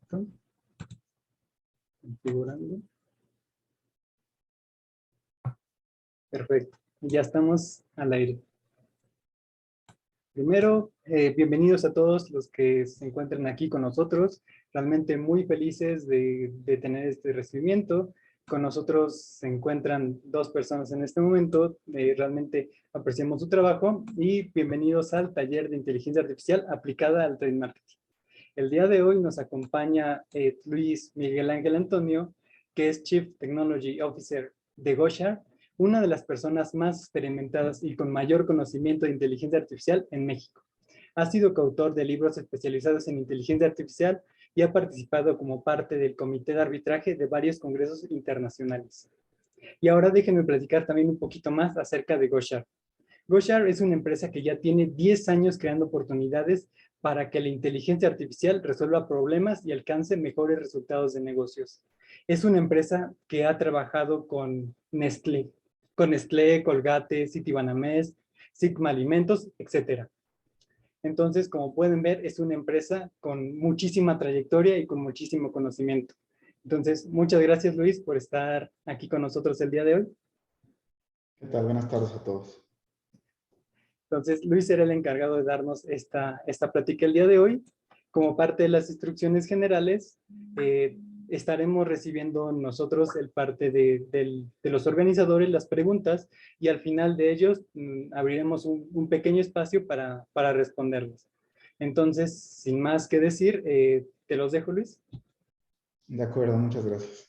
Perfecto. Configurando. Perfecto. Ya estamos al aire. Primero, bienvenidos a todos los que se encuentran aquí con nosotros. Realmente muy felices de tener este recibimiento. Con nosotros se encuentran dos personas en este momento. Realmente apreciamos su trabajo y bienvenidos al taller de inteligencia artificial aplicada al trade marketing. El día de hoy nos acompaña Luis Miguel Ángel Antonio, que es Chief Technology Officer de Goshar, una de las personas más experimentadas y con mayor conocimiento de inteligencia artificial en México. Ha sido coautor de libros especializados en inteligencia artificial y ha participado como parte del comité de arbitraje de varios congresos internacionales. Y ahora déjenme platicar también un poquito más acerca de Goshar. Goshar es una empresa que ya tiene 10 años creando oportunidades para que la inteligencia artificial resuelva problemas y alcance mejores resultados de negocios. Es una empresa que ha trabajado con Nestlé, Colgate, Citibanamex, Sigma Alimentos, etc. Entonces, como pueden ver, es una empresa con muchísima trayectoria y con muchísimo conocimiento. Entonces, muchas gracias, Luis, por estar aquí con nosotros el día de hoy. ¿Qué tal? Buenas tardes a todos. Entonces, Luis era el encargado de darnos esta plática el día de hoy. Como parte de las instrucciones generales, estaremos recibiendo nosotros el parte de los organizadores, las preguntas, y al final de ellos abriremos un pequeño espacio para responderlas. Entonces, sin más que decir, te los dejo, Luis. De acuerdo, muchas gracias.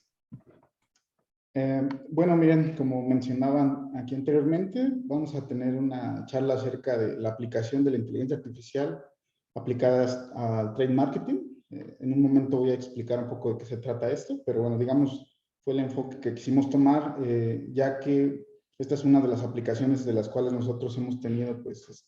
Bueno, miren, como mencionaban aquí anteriormente, vamos a tener una charla acerca de la aplicación de la inteligencia artificial aplicada al trade marketing. En un momento voy a explicar un poco de qué se trata esto, pero bueno, digamos, fue el enfoque que quisimos tomar, ya que esta es una de las aplicaciones de las cuales nosotros hemos tenido, pues,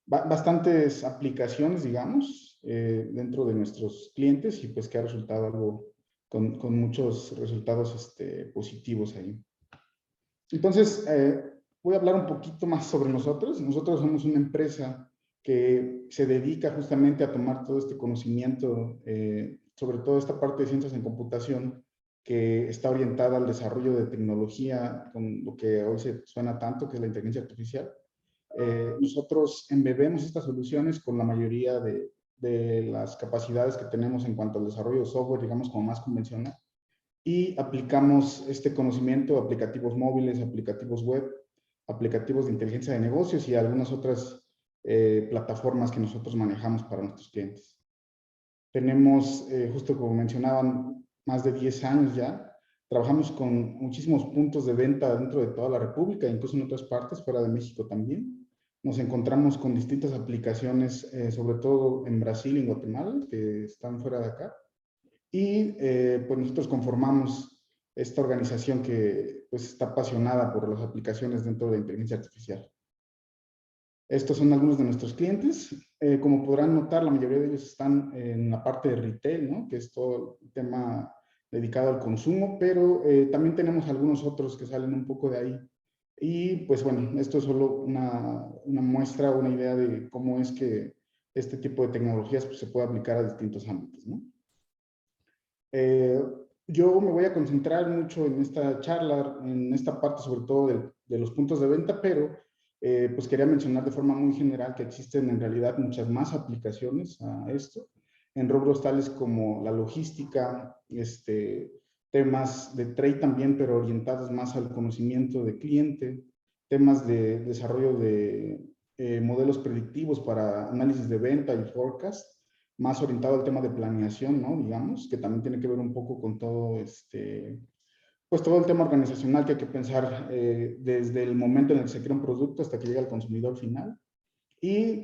bastantes aplicaciones, digamos, dentro de nuestros clientes y pues que ha resultado algo con muchos resultados positivos ahí. Entonces, voy a hablar un poquito más sobre nosotros. Nosotros somos una empresa que se dedica justamente a tomar todo este conocimiento, sobre todo esta parte de ciencias en computación, que está orientada al desarrollo de tecnología, con lo que hoy se suena tanto, que es la inteligencia artificial. Nosotros embebemos estas soluciones con la mayoría de las capacidades que tenemos en cuanto al desarrollo de software, digamos, como más convencional, y aplicamos este conocimiento a aplicativos móviles, aplicativos web, aplicativos de inteligencia de negocios y algunas otras plataformas que nosotros manejamos para nuestros clientes. Tenemos, justo como mencionaban, más de 10 años ya. Trabajamos con muchísimos puntos de venta dentro de toda la República, incluso en otras partes, fuera de México también. Nos encontramos con distintas aplicaciones, sobre todo en Brasil y en Guatemala, que están fuera de acá. Y pues nosotros conformamos esta organización que pues está apasionada por las aplicaciones dentro de la inteligencia artificial. Estos son algunos de nuestros clientes. Como podrán notar, la mayoría de ellos están en la parte de retail, ¿no? Que es todo el tema dedicado al consumo, pero también tenemos algunos otros que salen un poco de ahí. Y pues bueno, esto es solo una muestra, una idea de cómo es que este tipo de tecnologías pues, se puede aplicar a distintos ámbitos, ¿no? Yo me voy a concentrar mucho en esta charla, en esta parte sobre todo de los puntos de venta, pero pues quería mencionar de forma muy general que existen en realidad muchas más aplicaciones a esto, en rubros tales como la logística, temas de trade también, pero orientados más al conocimiento de cliente, temas de desarrollo de modelos predictivos para análisis de venta y forecast, más orientado al tema de planeación, ¿no? Digamos, que también tiene que ver un poco con todo pues todo el tema organizacional que hay que pensar desde el momento en el que se crea un producto hasta que llega al consumidor final. Y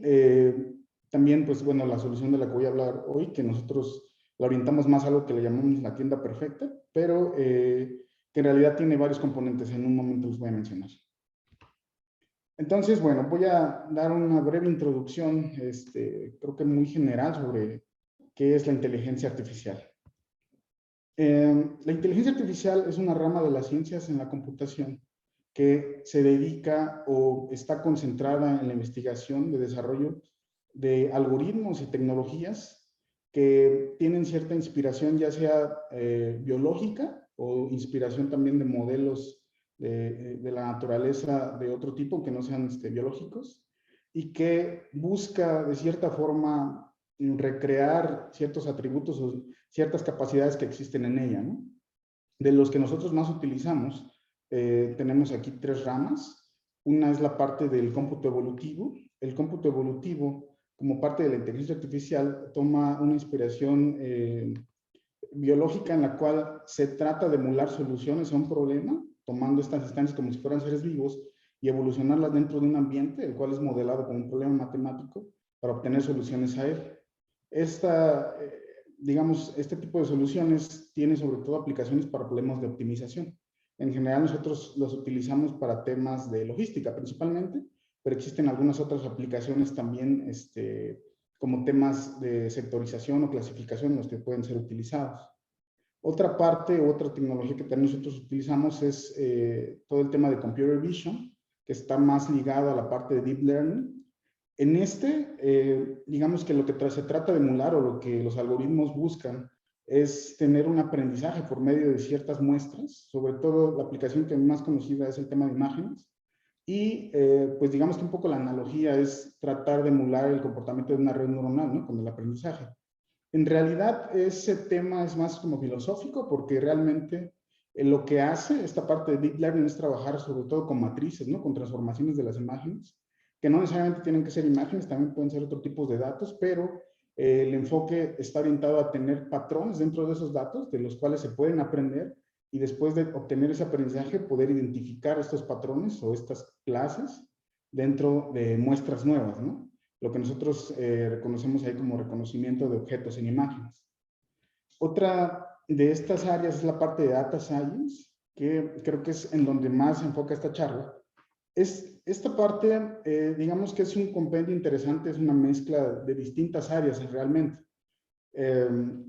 también, pues bueno, la solución de la que voy a hablar hoy, que nosotros la orientamos más a algo que le llamamos la tienda perfecta, pero que en realidad tiene varios componentes, en un momento los voy a mencionar. Entonces, bueno, voy a dar una breve introducción, creo que muy general sobre qué es la inteligencia artificial. La inteligencia artificial es una rama de las ciencias en la computación que se dedica o está concentrada en la investigación de desarrollo de algoritmos y tecnologías que tienen cierta inspiración, ya sea biológica o inspiración también de modelos de la naturaleza de otro tipo, que no sean biológicos, y que busca de cierta forma recrear ciertos atributos o ciertas capacidades que existen en ella, ¿no? De los que nosotros más utilizamos, tenemos aquí 3 ramas. Una es la parte del cómputo evolutivo. El cómputo evolutivo, como parte de la inteligencia artificial, toma una inspiración biológica en la cual se trata de emular soluciones a un problema, tomando estas instancias como si fueran seres vivos y evolucionarlas dentro de un ambiente, el cual es modelado como un problema matemático, para obtener soluciones a él. Digamos, este tipo de soluciones tiene sobre todo aplicaciones para problemas de optimización. En general nosotros los utilizamos para temas de logística principalmente, pero existen algunas otras aplicaciones también como temas de sectorización o clasificación en los que pueden ser utilizados. Otra parte, otra tecnología que también nosotros utilizamos es todo el tema de Computer Vision, que está más ligado a la parte de Deep Learning. En digamos que lo que se trata de emular o lo que los algoritmos buscan es tener un aprendizaje por medio de ciertas muestras, sobre todo la aplicación que más conocida es el tema de imágenes, y pues digamos que un poco la analogía es tratar de emular el comportamiento de una red neuronal, ¿no? Con el aprendizaje. En realidad ese tema es más como filosófico porque realmente lo que hace esta parte de Deep Learning es trabajar sobre todo con matrices, ¿no? Con transformaciones de las imágenes, que no necesariamente tienen que ser imágenes, también pueden ser otro tipo de datos, pero el enfoque está orientado a tener patrones dentro de esos datos, de los cuales se pueden aprender, y después de obtener ese aprendizaje, poder identificar estos patrones o estas clases dentro de muestras nuevas, ¿no? Lo que nosotros reconocemos ahí como reconocimiento de objetos en imágenes. Otra de estas áreas es la parte de Data Science, que creo que es en donde más se enfoca esta charla. Esta parte, digamos que es un compendio interesante, es una mezcla de distintas áreas realmente.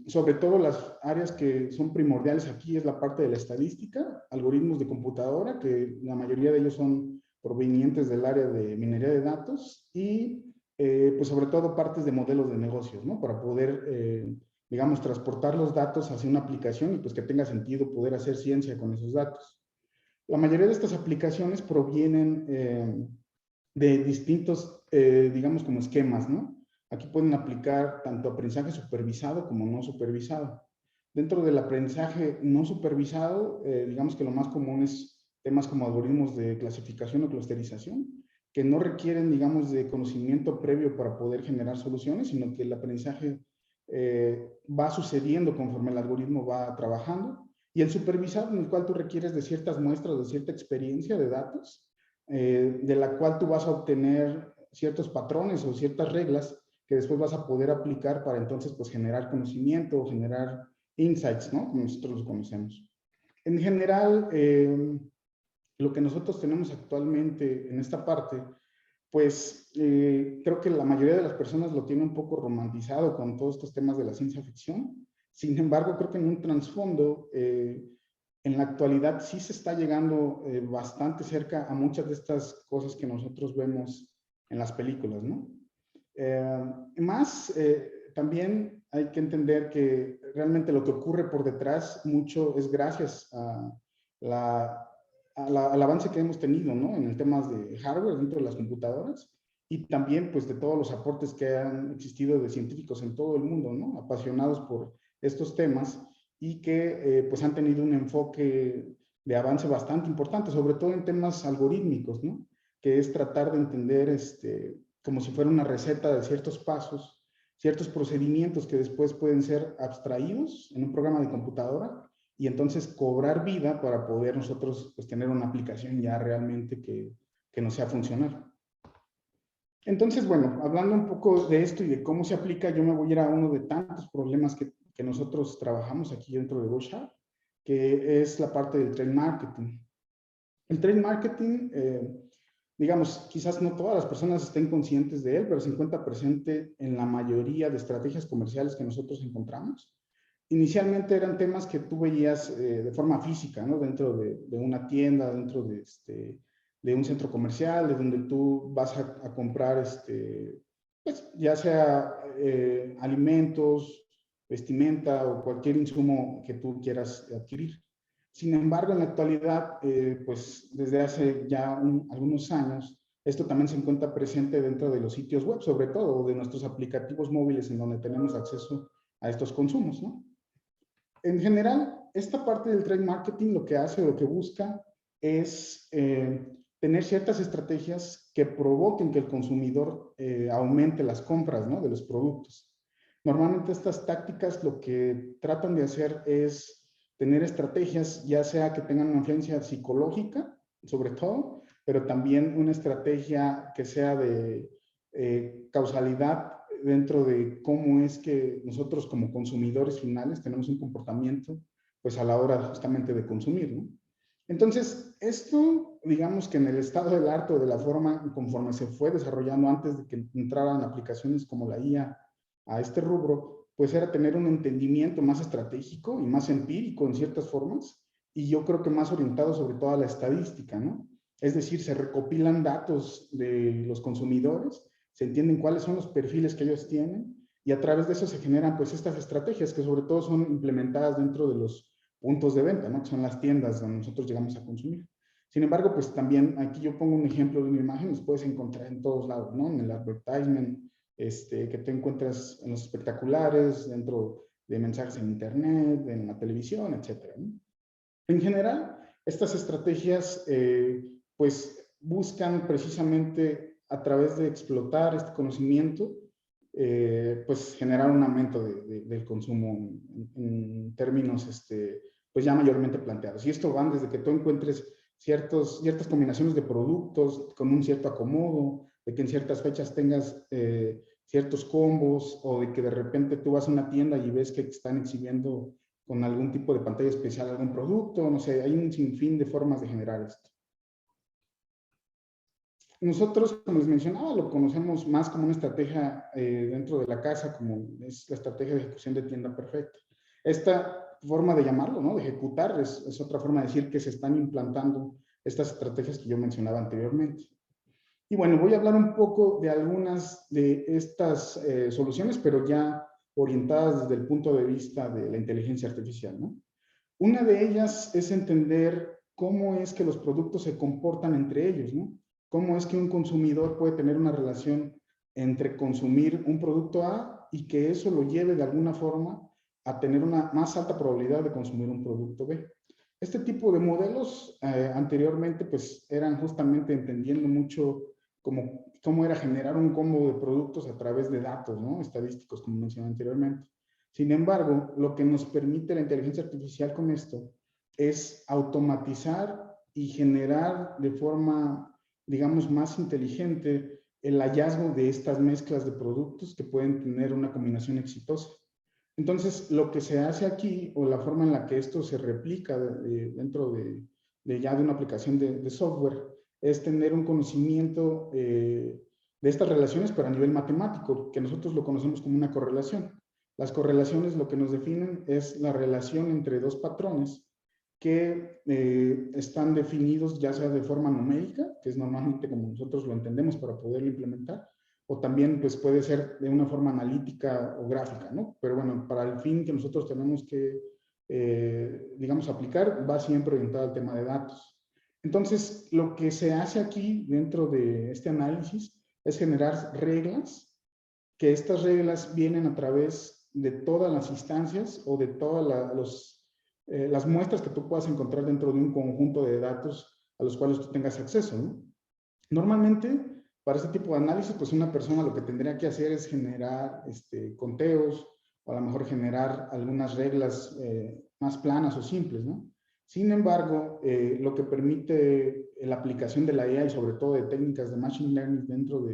Sobre todo las áreas que son primordiales aquí es la parte de la estadística, algoritmos de computadora, que la mayoría de ellos son provenientes del área de minería de datos, y pues sobre todo partes de modelos de negocios, ¿no? Para poder, digamos, transportar los datos hacia una aplicación y pues que tenga sentido poder hacer ciencia con esos datos. La mayoría de estas aplicaciones provienen de distintos, digamos, como esquemas, ¿no? Aquí pueden aplicar tanto aprendizaje supervisado como no supervisado. Dentro del aprendizaje no supervisado, digamos que lo más común es temas como algoritmos de clasificación o clusterización, que no requieren, digamos, de conocimiento previo para poder generar soluciones, sino que el aprendizaje va sucediendo conforme el algoritmo va trabajando. Y el supervisado, en el cual tú requieres de ciertas muestras, de cierta experiencia de datos, de la cual tú vas a obtener ciertos patrones o ciertas reglas que después vas a poder aplicar para entonces pues generar conocimiento o generar insights, ¿no? Como nosotros los conocemos. En general, lo que nosotros tenemos actualmente en esta parte, pues creo que la mayoría de las personas lo tiene un poco romantizado con todos estos temas de la ciencia ficción. Sin embargo, creo que en un trasfondo, en la actualidad sí se está llegando bastante cerca a muchas de estas cosas que nosotros vemos en las películas, ¿no? También hay que entender que realmente lo que ocurre por detrás mucho es gracias al avance que hemos tenido, ¿no? En el tema de hardware dentro de las computadoras, y también pues de todos los aportes que han existido de científicos en todo el mundo, ¿no? Apasionados por estos temas y que pues han tenido un enfoque de avance bastante importante, sobre todo en temas algorítmicos, ¿no? Que es tratar de entender como si fuera una receta de ciertos pasos, ciertos procedimientos que después pueden ser abstraídos en un programa de computadora y entonces cobrar vida para poder nosotros pues, tener una aplicación ya realmente que nos sea funcional. Entonces, bueno, hablando un poco de esto y de cómo se aplica, yo me voy a ir a uno de tantos problemas que nosotros trabajamos aquí dentro de GoSharp, que es la parte del trade marketing. El trade marketing, digamos, quizás no todas las personas estén conscientes de él, pero se encuentra presente en la mayoría de estrategias comerciales que nosotros encontramos. Inicialmente eran temas que tú veías de forma física, ¿no? Dentro de una tienda, dentro de un centro comercial, de donde tú vas a comprar, pues, ya sea alimentos, vestimenta o cualquier insumo que tú quieras adquirir. Sin embargo, en la actualidad, pues desde hace ya algunos años, esto también se encuentra presente dentro de los sitios web, sobre todo de nuestros aplicativos móviles en donde tenemos acceso a estos consumos, ¿no? En general, esta parte del trade marketing lo que hace, lo que busca es tener ciertas estrategias que provoquen que el consumidor aumente las compras, ¿no?, de los productos. Normalmente estas tácticas lo que tratan de hacer es tener estrategias, ya sea que tengan una influencia psicológica, sobre todo, pero también una estrategia que sea de causalidad dentro de cómo es que nosotros como consumidores finales tenemos un comportamiento pues a la hora justamente de consumir, ¿no? Entonces, esto, digamos que en el estado del arte o de la forma conforme se fue desarrollando antes de que entraran aplicaciones como la IA a este rubro, pues era tener un entendimiento más estratégico y más empírico en ciertas formas, y yo creo que más orientado sobre todo a la estadística, ¿no? Es decir, se recopilan datos de los consumidores, se entienden cuáles son los perfiles que ellos tienen, y a través de eso se generan pues estas estrategias que sobre todo son implementadas dentro de los puntos de venta, ¿no?, que son las tiendas donde nosotros llegamos a consumir. Sin embargo, pues también aquí yo pongo un ejemplo de una imagen, los puedes encontrar en todos lados, ¿no? En el advertisement, que te encuentras en los espectaculares, dentro de mensajes en internet, en la televisión, etcétera, ¿no? En general, estas estrategias pues buscan precisamente a través de explotar este conocimiento, pues generar un aumento del consumo en términos pues ya mayormente planteados. Y esto van desde que tú encuentres ciertas combinaciones de productos con un cierto acomodo, de que en ciertas fechas tengas ciertos combos, o de que de repente tú vas a una tienda y ves que están exhibiendo con algún tipo de pantalla especial algún producto, no sé, hay un sinfín de formas de generar esto. Nosotros, como les mencionaba, lo conocemos más como una estrategia dentro de la casa, como es la estrategia de ejecución de tienda perfecta. Esta forma de llamarlo, ¿no?, de ejecutar, es otra forma de decir que se están implantando estas estrategias que yo mencionaba anteriormente. Y bueno, voy a hablar un poco de algunas de estas soluciones, pero ya orientadas desde el punto de vista de la inteligencia artificial, ¿no? Una de ellas es entender cómo es que los productos se comportan entre ellos, ¿no? Cómo es que un consumidor puede tener una relación entre consumir un producto A y que eso lo lleve de alguna forma a tener una más alta probabilidad de consumir un producto B. Este tipo de modelos anteriormente pues eran justamente entendiendo mucho cómo era generar un combo de productos a través de datos, ¿no?, estadísticos, como mencioné anteriormente. Sin embargo, lo que nos permite la inteligencia artificial con esto es automatizar y generar de forma, digamos, más inteligente el hallazgo de estas mezclas de productos que pueden tener una combinación exitosa. Entonces, lo que se hace aquí, o la forma en la que esto se replica dentro ya de una aplicación de software, es tener un conocimiento de estas relaciones, pero a nivel matemático, que nosotros lo conocemos como una correlación. Las correlaciones lo que nos definen es la relación entre dos patrones que están definidos ya sea de forma numérica, que es normalmente como nosotros lo entendemos para poderlo implementar, o también pues puede ser de una forma analítica o gráfica, ¿no? Pero bueno, para el fin que nosotros tenemos que, digamos, aplicar, va siempre orientado al tema de datos. Entonces, lo que se hace aquí dentro de este análisis es generar reglas, que estas reglas vienen a través de todas las instancias o de todas las muestras que tú puedas encontrar dentro de un conjunto de datos a los cuales tú tengas acceso, ¿no? Normalmente, para este tipo de análisis, pues una persona lo que tendría que hacer es generar conteos, o a lo mejor generar algunas reglas más planas o simples, ¿no? Sin embargo, lo que permite la aplicación de la IA y sobre todo de técnicas de Machine Learning dentro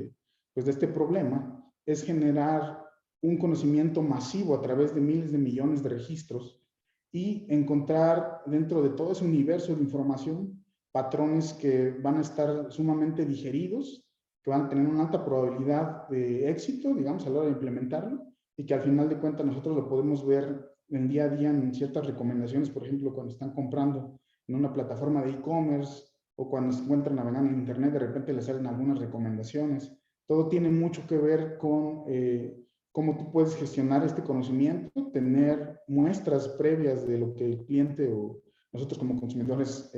pues, de este problema es generar un conocimiento masivo a través de miles de millones de registros y encontrar dentro de todo ese universo de información patrones que van a estar sumamente digeridos, que van a tener una alta probabilidad de éxito, digamos, a la hora de implementarlo, y que al final de cuentas nosotros lo podemos ver en día a día en ciertas recomendaciones, por ejemplo, cuando están comprando en una plataforma de e-commerce o cuando se encuentran navegando en internet, de repente les salen algunas recomendaciones. Todo tiene mucho que ver con cómo tú puedes gestionar este conocimiento, tener muestras previas de lo que el cliente o nosotros como consumidores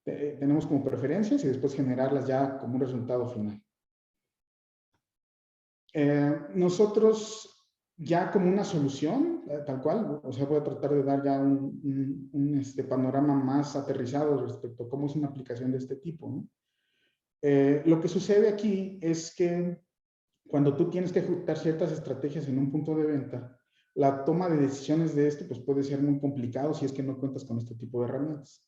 tenemos como preferencias y después generarlas ya como un resultado final. Nosotros ya como una solución, tal cual, o sea, voy a tratar de dar ya un panorama más aterrizado respecto a cómo es una aplicación de este tipo, ¿no? Lo que sucede aquí es que cuando tú tienes que ejecutar ciertas estrategias en un punto de venta, la toma de decisiones de esto pues puede ser muy complicado si es que no cuentas con este tipo de herramientas.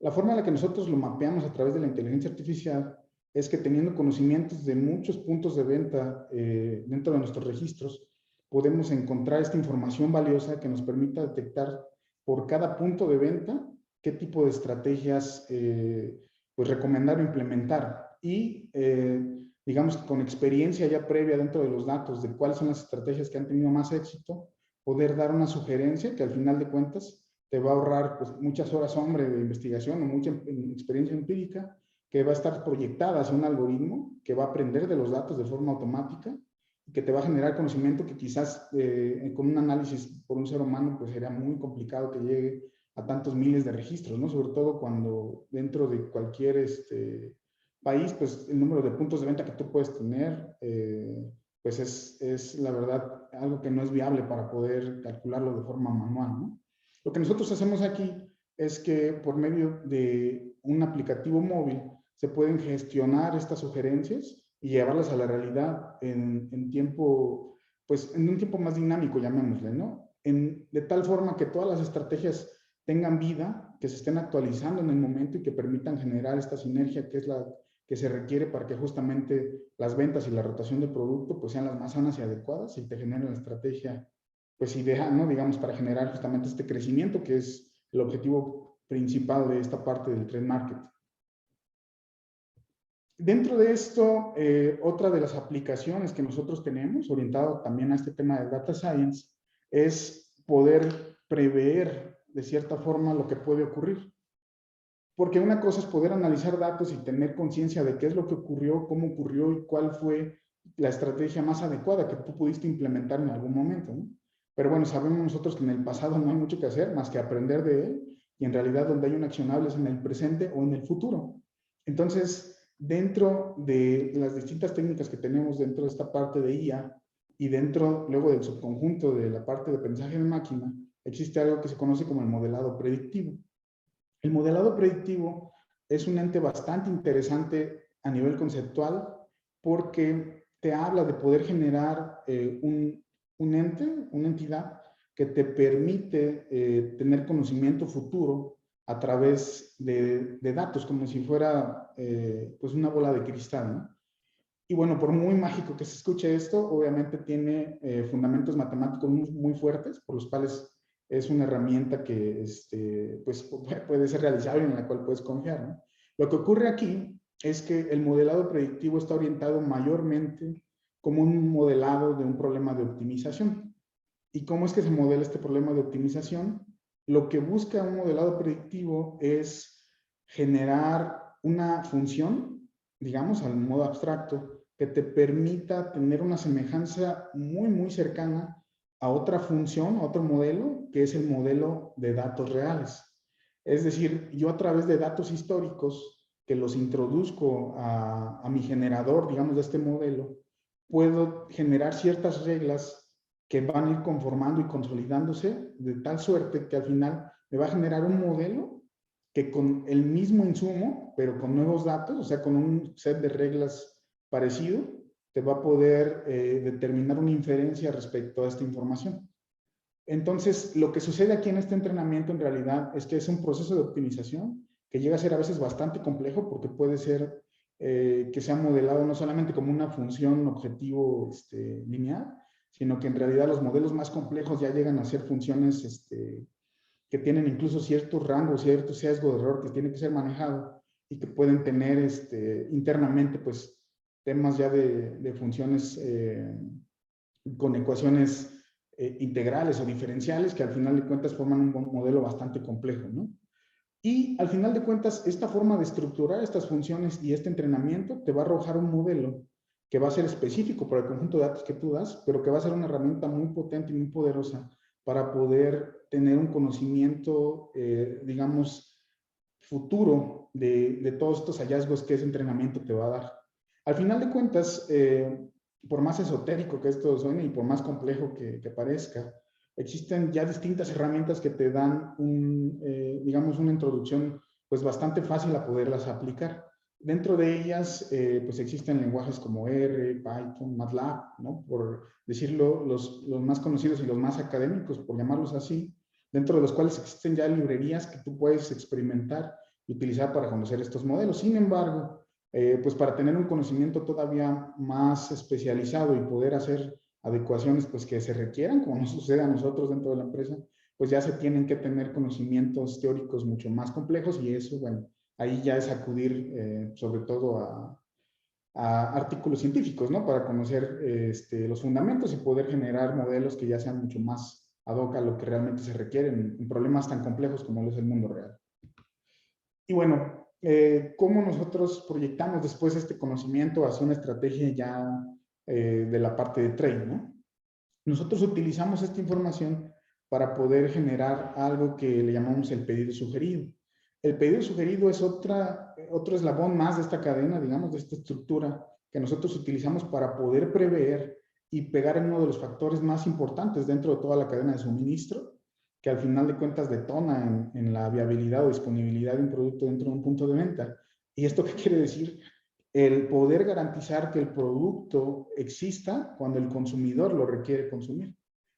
La forma en la que nosotros lo mapeamos a través de la inteligencia artificial es que teniendo conocimientos de muchos puntos de venta dentro de nuestros registros, podemos encontrar esta información valiosa que nos permita detectar por cada punto de venta qué tipo de estrategias pues recomendar o implementar. Y digamos que con experiencia ya previa dentro de los datos de cuáles son las estrategias que han tenido más éxito, poder dar una sugerencia que al final de cuentas te va a ahorrar pues, muchas horas, hombre, de investigación o mucha experiencia empírica que va a estar proyectada hacia un algoritmo que va a aprender de los datos de forma automática y que te va a generar conocimiento que quizás con un análisis por un ser humano pues sería muy complicado que llegue a tantos miles de registros, ¿no? Sobre todo cuando dentro de cualquier país, pues el número de puntos de venta que tú puedes tener, pues es la verdad algo que no es viable para poder calcularlo de forma manual, ¿no? Lo que nosotros hacemos aquí es que por medio de un aplicativo móvil se pueden gestionar estas sugerencias y llevarlas a la realidad en tiempo, pues en un tiempo más dinámico, llamémosle, ¿no? De tal forma que todas las estrategias tengan vida, que se estén actualizando en el momento y que permitan generar esta sinergia que es la que se requiere para que justamente las ventas y la rotación de producto pues sean las más sanas y adecuadas y te generen la estrategia pues ideal, ¿no? Digamos, para generar justamente este crecimiento que es el objetivo principal de esta parte del trade market. Dentro de esto, otra de las aplicaciones que nosotros tenemos, orientado también a este tema de data science, es poder prever de cierta forma lo que puede ocurrir. Porque una cosa es poder analizar datos y tener conciencia de qué es lo que ocurrió, cómo ocurrió y cuál fue la estrategia más adecuada que tú pudiste implementar en algún momento, ¿no? Pero bueno, sabemos nosotros que en el pasado no hay mucho que hacer más que aprender de él y en realidad donde hay un accionable es en el presente o en el futuro. Entonces, dentro de las distintas técnicas que tenemos dentro de esta parte de IA y dentro luego del subconjunto de la parte de aprendizaje de máquina, existe algo que se conoce como el modelado predictivo. El modelado predictivo es un ente bastante interesante a nivel conceptual porque te habla de poder generar un ente, una entidad que te permite tener conocimiento futuro a través de datos, como si fuera pues una bola de cristal, ¿no? Y bueno, por muy mágico que se escuche esto, obviamente tiene fundamentos matemáticos muy fuertes, por los cuales es una herramienta que pues, puede ser realizable y en la cual puedes confiar, ¿no? Lo que ocurre aquí es que el modelado predictivo está orientado mayormente como un modelado de un problema de optimización. ¿Y cómo es que se modela este problema de optimización? Lo que busca un modelado predictivo es generar una función, digamos, al modo abstracto, que te permita tener una semejanza muy cercana a otra función, a otro modelo, que es el modelo de datos reales. Es decir, yo a través de datos históricos que los introduzco a mi generador, digamos, de este modelo, puedo generar ciertas reglas que van a ir conformando y consolidándose de tal suerte que al final me va a generar un modelo que con el mismo insumo, pero con nuevos datos, o sea, con un set de reglas parecido, te va a poder determinar una inferencia respecto a esta información. Entonces, lo que sucede aquí en este entrenamiento en realidad es que es un proceso de optimización que llega a ser a veces bastante complejo porque puede ser que sea modelado no solamente como una función objetivo lineal, sino que en realidad los modelos más complejos ya llegan a ser funciones que tienen incluso ciertos rangos, cierto sesgo de error que tiene que ser manejado y que pueden tener internamente pues temas ya de funciones con ecuaciones integrales o diferenciales que al final de cuentas forman un modelo bastante complejo, ¿no? Y al final de cuentas, esta forma de estructurar estas funciones y este entrenamiento te va a arrojar un modelo que va a ser específico para el conjunto de datos que tú das, pero que va a ser una herramienta muy potente y muy poderosa para poder tener un conocimiento, digamos, futuro de todos estos hallazgos que ese entrenamiento te va a dar. Al final de cuentas, por más esotérico que esto suene y por más complejo que parezca, existen ya distintas herramientas que te dan digamos, una introducción pues bastante fácil a poderlas aplicar. Dentro de ellas, pues existen lenguajes como R, Python, MATLAB, ¿no? Por decirlo, los más conocidos y los más académicos, por llamarlos así, dentro de los cuales existen ya librerías que tú puedes experimentar y utilizar para conocer estos modelos. Sin embargo, pues para tener un conocimiento todavía más especializado y poder hacer adecuaciones pues que se requieran, como nos sucede a nosotros dentro de la empresa, pues ya se tienen que tener conocimientos teóricos mucho más complejos y eso, bueno, ahí ya es acudir sobre todo a artículos científicos, ¿no? Para conocer los fundamentos y poder generar modelos que ya sean mucho más ad hoc a lo que realmente se requiere en problemas tan complejos como lo es el mundo real. Y bueno, ¿cómo nosotros proyectamos después este conocimiento hacia una estrategia ya de la parte de trade, ¿no? Nosotros utilizamos esta información para poder generar algo que le llamamos el pedido sugerido. El pedido sugerido es otro eslabón más de esta cadena, digamos, de esta estructura que nosotros utilizamos para poder prever y pegar en uno de los factores más importantes dentro de toda la cadena de suministro, que al final de cuentas detona en la viabilidad o disponibilidad de un producto dentro de un punto de venta. ¿Y esto qué quiere decir? El poder garantizar que el producto exista cuando el consumidor lo requiere consumir.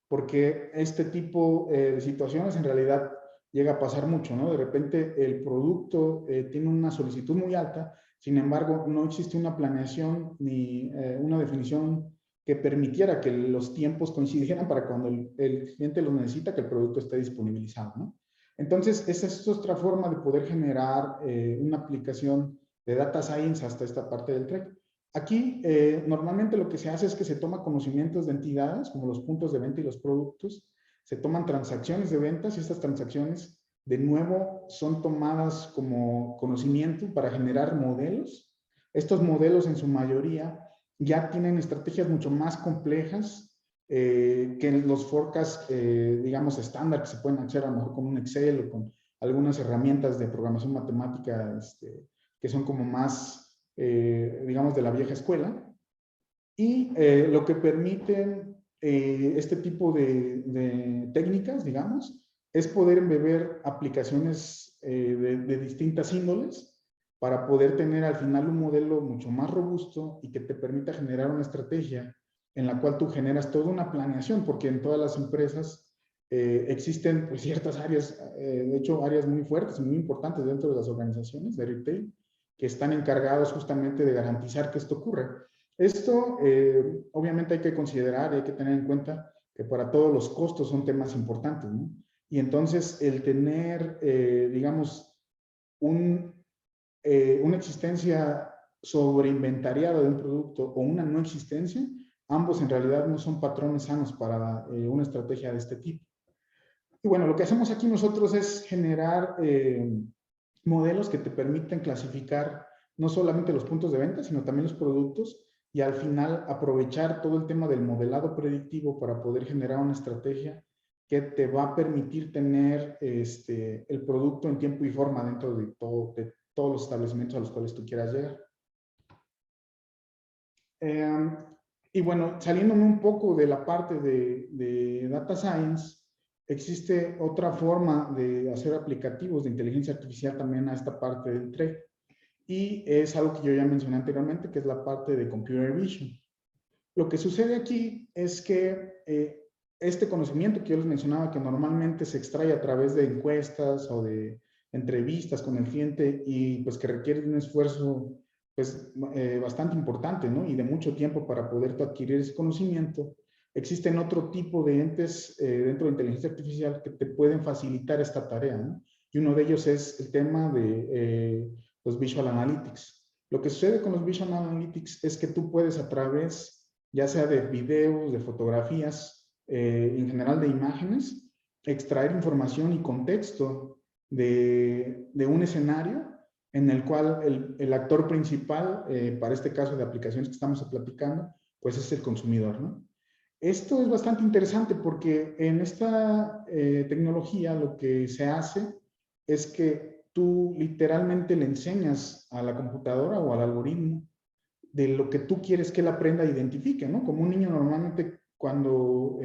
Porque este tipo de situaciones en realidad llega a pasar mucho, ¿no? De repente el producto tiene una solicitud muy alta, sin embargo, no existe una planeación ni una definición que permitiera que los tiempos coincidieran para cuando el cliente lo necesita, que el producto esté disponibilizado, ¿no? Entonces, esa es otra forma de poder generar una aplicación de data science hasta esta parte del trade. Aquí, normalmente lo que se hace es que se toma conocimientos de entidades, como los puntos de venta y los productos, se toman transacciones de ventas y estas transacciones, de nuevo, son tomadas como conocimiento para generar modelos. Estos modelos, en su mayoría, ya tienen estrategias mucho más complejas que los forecasts, digamos, estándar, que se pueden hacer a lo mejor con un Excel o con algunas herramientas de programación matemática que son como más, digamos, de la vieja escuela. Y lo que permiten este tipo de técnicas, digamos, es poder embeber aplicaciones de distintas índoles para poder tener al final un modelo mucho más robusto y que te permita generar una estrategia en la cual tú generas toda una planeación, porque en todas las empresas existen pues, ciertas áreas, de hecho áreas muy fuertes y muy importantes dentro de las organizaciones de retail, que están encargados justamente de garantizar que esto ocurra. Esto, obviamente, hay que considerar y hay que tener en cuenta que para todos los costos son temas importantes, ¿no? Y entonces, el tener, digamos, una existencia sobreinventariada de un producto o una no existencia, ambos en realidad no son patrones sanos para una estrategia de este tipo. Y bueno, lo que hacemos aquí nosotros es generar modelos que te permiten clasificar no solamente los puntos de venta, sino también los productos y al final aprovechar todo el tema del modelado predictivo para poder generar una estrategia que te va a permitir tener el producto en tiempo y forma dentro de todos los establecimientos a los cuales tú quieras llegar. Y bueno, saliéndome un poco de la parte de Data Science, existe otra forma de hacer aplicativos de inteligencia artificial también a esta parte del trade. Y es algo que yo ya mencioné anteriormente, que es la parte de Computer Vision. Lo que sucede aquí es que este conocimiento que yo les mencionaba, que normalmente se extrae a través de encuestas o de entrevistas con el cliente y pues que requiere un esfuerzo pues bastante importante, ¿no? Y de mucho tiempo para poder adquirir ese conocimiento, existen otro tipo de entes dentro de inteligencia artificial que te pueden facilitar esta tarea, ¿no? Y uno de ellos es el tema de los Visual Analytics. Lo que sucede con los Visual Analytics es que tú puedes a través, ya sea de videos, de fotografías, en general de imágenes, extraer información y contexto de un escenario en el cual el actor principal, para este caso de aplicaciones que estamos platicando, pues es el consumidor, ¿no? Esto es bastante interesante porque en esta tecnología lo que se hace es que tú literalmente le enseñas a la computadora o al algoritmo de lo que tú quieres que él aprenda e identifique, ¿no? Como un niño normalmente cuando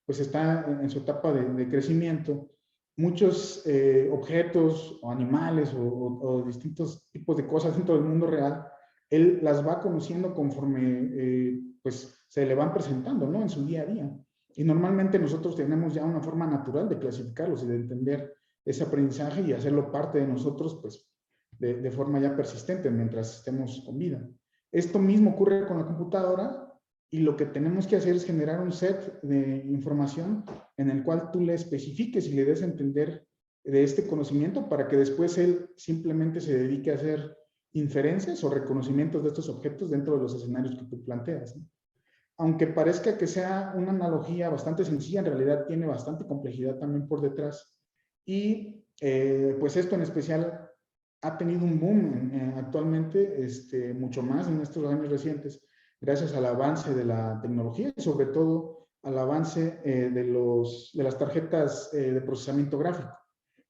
pues está en su etapa de crecimiento, muchos objetos o animales o distintos tipos de cosas dentro del mundo real, él las va conociendo conforme pues se le van presentando, ¿no? En su día a día. Y normalmente nosotros tenemos ya una forma natural de clasificarlos y de entender ese aprendizaje y hacerlo parte de nosotros, pues, de forma ya persistente mientras estemos con vida. Esto mismo ocurre con la computadora y lo que tenemos que hacer es generar un set de información en el cual tú le especifiques y le des a entender de este conocimiento para que después él simplemente se dedique a hacer inferencias o reconocimientos de estos objetos dentro de los escenarios que tú planteas, ¿no? Aunque parezca que sea una analogía bastante sencilla, en realidad tiene bastante complejidad también por detrás. Y pues esto en especial ha tenido un boom actualmente, mucho más en estos años recientes, gracias al avance de la tecnología y sobre todo al avance de las tarjetas de procesamiento gráfico,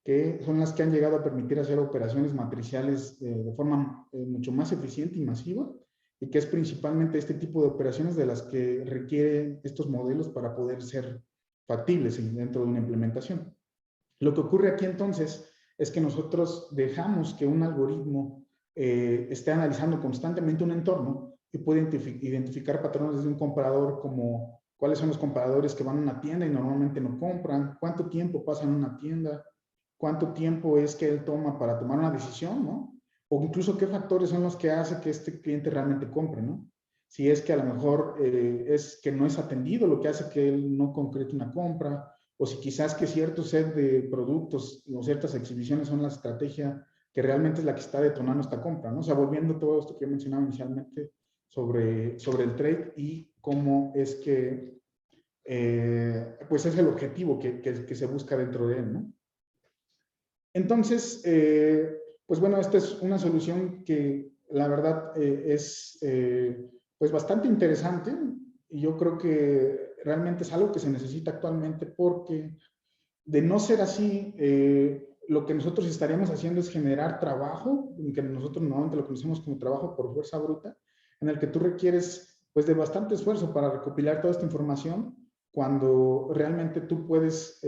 que son las que han llegado a permitir hacer operaciones matriciales de forma mucho más eficiente y masiva, y que es principalmente este tipo de operaciones de las que requieren estos modelos para poder ser factibles dentro de una implementación. Lo que ocurre aquí entonces es que nosotros dejamos que un algoritmo esté analizando constantemente un entorno y puede identificar patrones de un comprador, como cuáles son los compradores que van a una tienda y normalmente no compran, cuánto tiempo pasa en una tienda, cuánto tiempo es que él toma para tomar una decisión, ¿no? O incluso qué factores son los que hacen que este cliente realmente compre, ¿no? Si es que a lo mejor es que no es atendido lo que hace que él no concrete una compra, o si quizás que cierto set de productos o ciertas exhibiciones son la estrategia que realmente es la que está detonando esta compra, ¿no? O sea, volviendo todo esto que yo mencionaba inicialmente sobre el trade y cómo es que pues es el objetivo que se busca dentro de él, ¿no? Entonces, pues bueno, esta es una solución que la verdad es pues bastante interesante y yo creo que realmente es algo que se necesita actualmente porque de no ser así, lo que nosotros estaríamos haciendo es generar trabajo, que nosotros normalmente lo conocemos como trabajo por fuerza bruta, en el que tú requieres pues de bastante esfuerzo para recopilar toda esta información cuando realmente tú puedes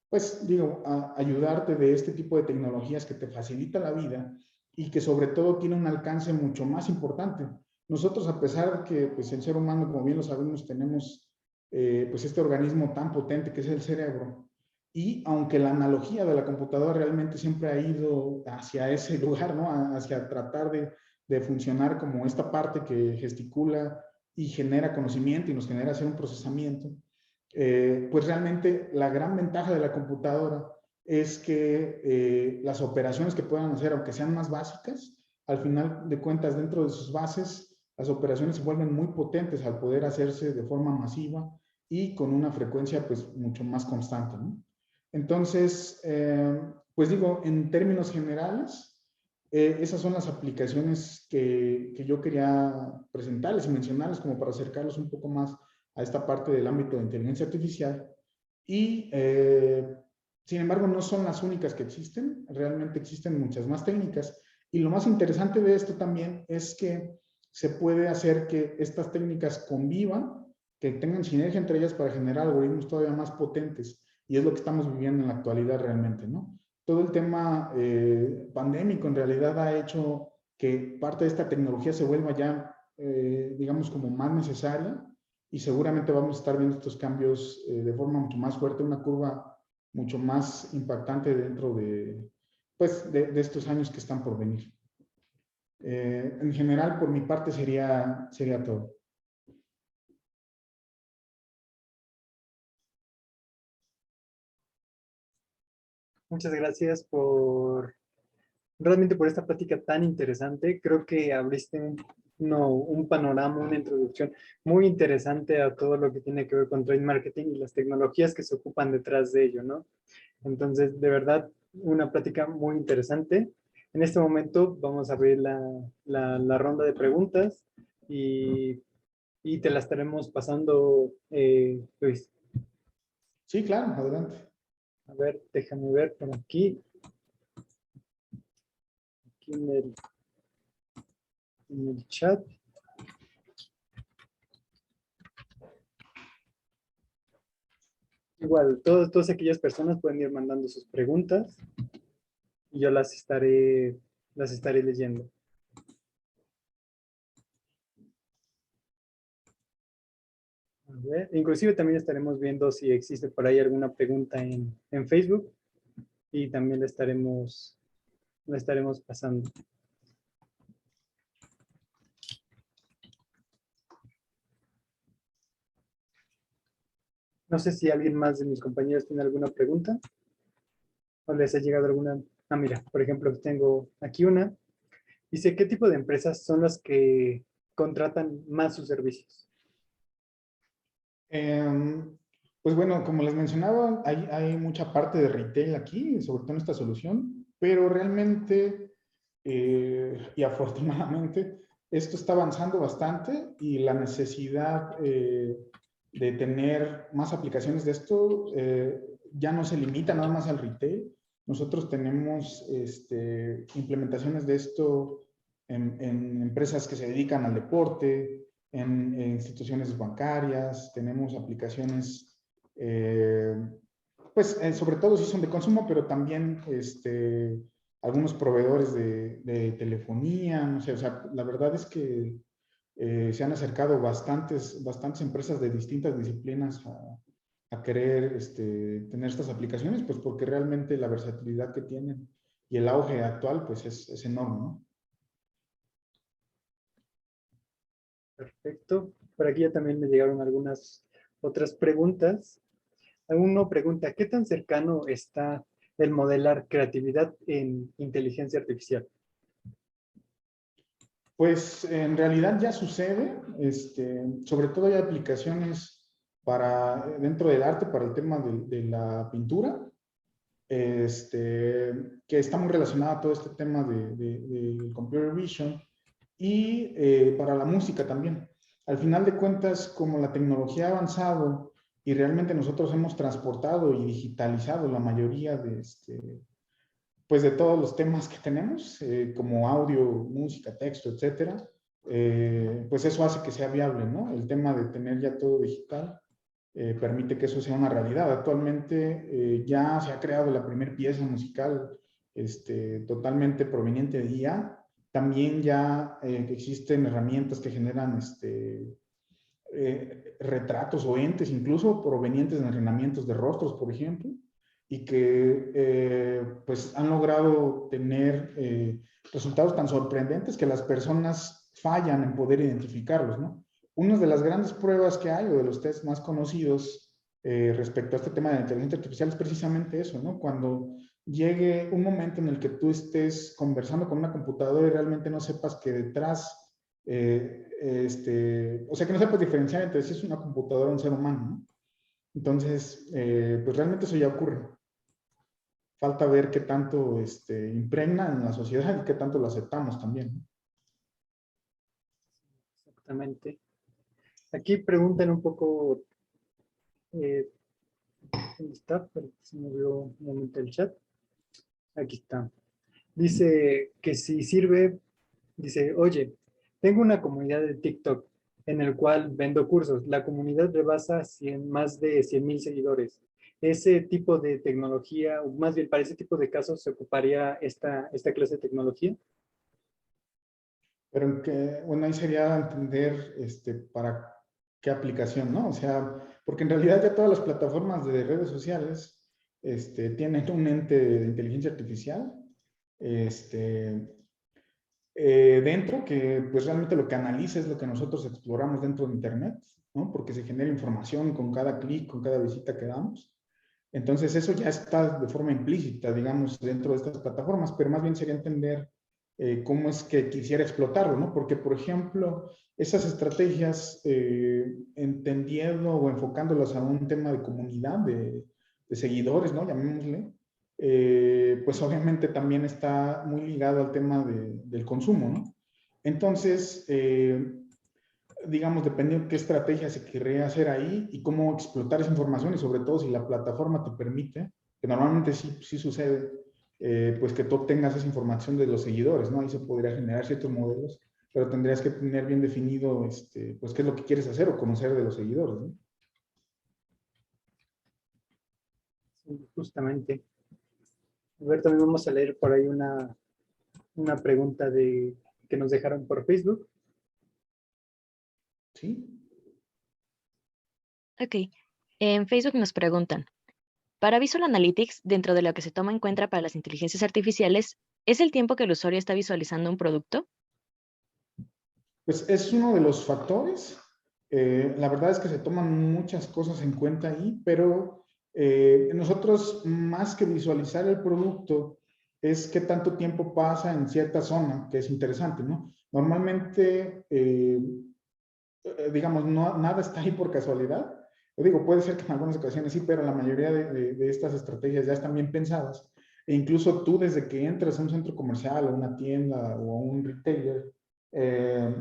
pues digo, ayudarte de este tipo de tecnologías que te facilita la vida y que sobre todo tiene un alcance mucho más importante. Nosotros, a pesar de que pues, el ser humano, como bien lo sabemos, tenemos pues este organismo tan potente que es el cerebro, y aunque la analogía de la computadora realmente siempre ha ido hacia ese lugar, ¿no? Hacia tratar de funcionar como esta parte que gesticula y genera conocimiento y nos genera hacer un procesamiento, pues realmente la gran ventaja de la computadora es que las operaciones que puedan hacer, aunque sean más básicas, al final de cuentas dentro de sus bases, las operaciones se vuelven muy potentes al poder hacerse de forma masiva y con una frecuencia pues mucho más constante, ¿no? Entonces, pues digo, en términos generales, esas son las aplicaciones que yo quería presentarles y mencionarles como para acercarlos un poco más a esta parte del ámbito de inteligencia artificial. Y, sin embargo, no son las únicas que existen, realmente existen muchas más técnicas. Y lo más interesante de esto también es que se puede hacer que estas técnicas convivan, que tengan sinergia entre ellas para generar algoritmos todavía más potentes. Y es lo que estamos viviendo en la actualidad realmente, ¿no? Todo el tema pandémico en realidad ha hecho que parte de esta tecnología se vuelva ya, digamos, como más necesaria y seguramente vamos a estar viendo estos cambios de forma mucho más fuerte, una curva mucho más impactante dentro de, pues, de estos años que están por venir. En general, por mi parte, sería todo. Muchas gracias realmente por esta plática tan interesante. Creo que abriste un panorama, una introducción muy interesante a todo lo que tiene que ver con trade marketing y las tecnologías que se ocupan detrás de ello, ¿no? Entonces, de verdad, una plática muy interesante. En este momento vamos a abrir la ronda de preguntas y, y te la estaremos pasando, Luis. Sí, claro, adelante. A ver, déjame ver por aquí, aquí en el chat. Igual, todas aquellas personas pueden ir mandando sus preguntas y yo las estaré leyendo. A ver, inclusive también estaremos viendo si existe por ahí alguna pregunta en Facebook y también la estaremos pasando. No sé si alguien más de mis compañeros tiene alguna pregunta o les ha llegado alguna. Ah, mira, por ejemplo, tengo aquí una. Dice, ¿qué tipo de empresas son las que contratan más sus servicios? Em, pues bueno, como les mencionaba, hay mucha parte de retail aquí, sobre todo en esta solución, pero realmente y afortunadamente esto está avanzando bastante y la necesidad de tener más aplicaciones de esto ya no se limita nada más al retail. Nosotros tenemos implementaciones de esto en empresas que se dedican al deporte, en instituciones bancarias, tenemos aplicaciones, pues sobre todo si son de consumo, pero también algunos proveedores de telefonía, no sé, o sea, la verdad es que se han acercado bastantes empresas de distintas disciplinas a querer tener estas aplicaciones, pues porque realmente la versatilidad que tienen y el auge actual, pues es enorme, ¿no? Perfecto. Por aquí ya también me llegaron algunas otras preguntas. Uno pregunta, ¿qué tan cercano está el modelar creatividad en inteligencia artificial? Pues en realidad ya sucede, sobre todo hay aplicaciones dentro del arte para el tema de la pintura, que está muy relacionada a todo este tema de computer vision y para la música también. Al final de cuentas, como la tecnología ha avanzado y realmente nosotros hemos transportado y digitalizado la mayoría pues de todos los temas que tenemos, como audio, música, texto, etcétera, pues eso hace que sea viable, ¿no? El tema de tener ya todo digital permite que eso sea una realidad. Actualmente ya se ha creado la primera pieza musical totalmente proveniente de IA. También ya existen herramientas que generan retratos o entes, incluso provenientes de entrenamientos de rostros, por ejemplo, y que pues han logrado tener resultados tan sorprendentes que las personas fallan en poder identificarlos, ¿no? Una de las grandes pruebas que hay, o de los tests más conocidos respecto a este tema de la inteligencia artificial, es precisamente eso, ¿no? Cuando llegue un momento en el que tú estés conversando con una computadora y realmente no sepas que detrás o sea, que no sepas diferenciar entre si es una computadora o un ser humano, ¿no? Entonces, pues realmente eso ya ocurre. Falta ver qué tanto impregna en la sociedad y qué tanto lo aceptamos también, ¿no? Exactamente. Aquí preguntan un poco, eh, ¿dónde está? Pero se me olvidó un momento el chat. Aquí está. Dice que si sirve, dice, oye, tengo una comunidad de TikTok en el cual vendo cursos. La comunidad rebasa más de 100,000 seguidores. Ese tipo de tecnología, o más bien para ese tipo de casos, ¿se ocuparía esta clase de tecnología? Pero que, bueno, ahí sería entender para qué aplicación, ¿no? O sea, porque en realidad ya todas las plataformas de redes sociales tienen un ente de inteligencia artificial dentro que pues realmente lo que analiza es lo que nosotros exploramos dentro de Internet, ¿no? Porque se genera información con cada clic, con cada visita que damos. Entonces eso ya está de forma implícita, digamos, dentro de estas plataformas, pero más bien sería entender cómo es que quisiera explotarlo, ¿no? Porque, por ejemplo, esas estrategias, entendiendo o enfocándolas a un tema de comunidad, de seguidores, ¿no? Llamémosle, pues obviamente también está muy ligado al tema del consumo, ¿no? Entonces, digamos, dependiendo de qué estrategia se querría hacer ahí y cómo explotar esa información y sobre todo si la plataforma te permite, que normalmente sí sucede, pues que tú obtengas esa información de los seguidores, ¿no? Ahí se podría generar ciertos modelos, pero tendrías que tener bien definido, pues qué es lo que quieres hacer o conocer de los seguidores, ¿no? Sí, justamente. A ver, también vamos a leer por ahí una pregunta que nos dejaron por Facebook. ¿Sí? Ok. En Facebook nos preguntan, para Visual Analytics, dentro de lo que se toma en cuenta para las inteligencias artificiales, ¿es el tiempo que el usuario está visualizando un producto? Pues es uno de los factores. La verdad es que se toman muchas cosas en cuenta ahí, pero nosotros más que visualizar el producto es qué tanto tiempo pasa en cierta zona, que es interesante, ¿no? Normalmente, digamos, nada está ahí por casualidad. Yo digo, puede ser que en algunas ocasiones sí, pero la mayoría de estas estrategias ya están bien pensadas. E incluso tú desde que entras a un centro comercial o una tienda o a un retailer, eh,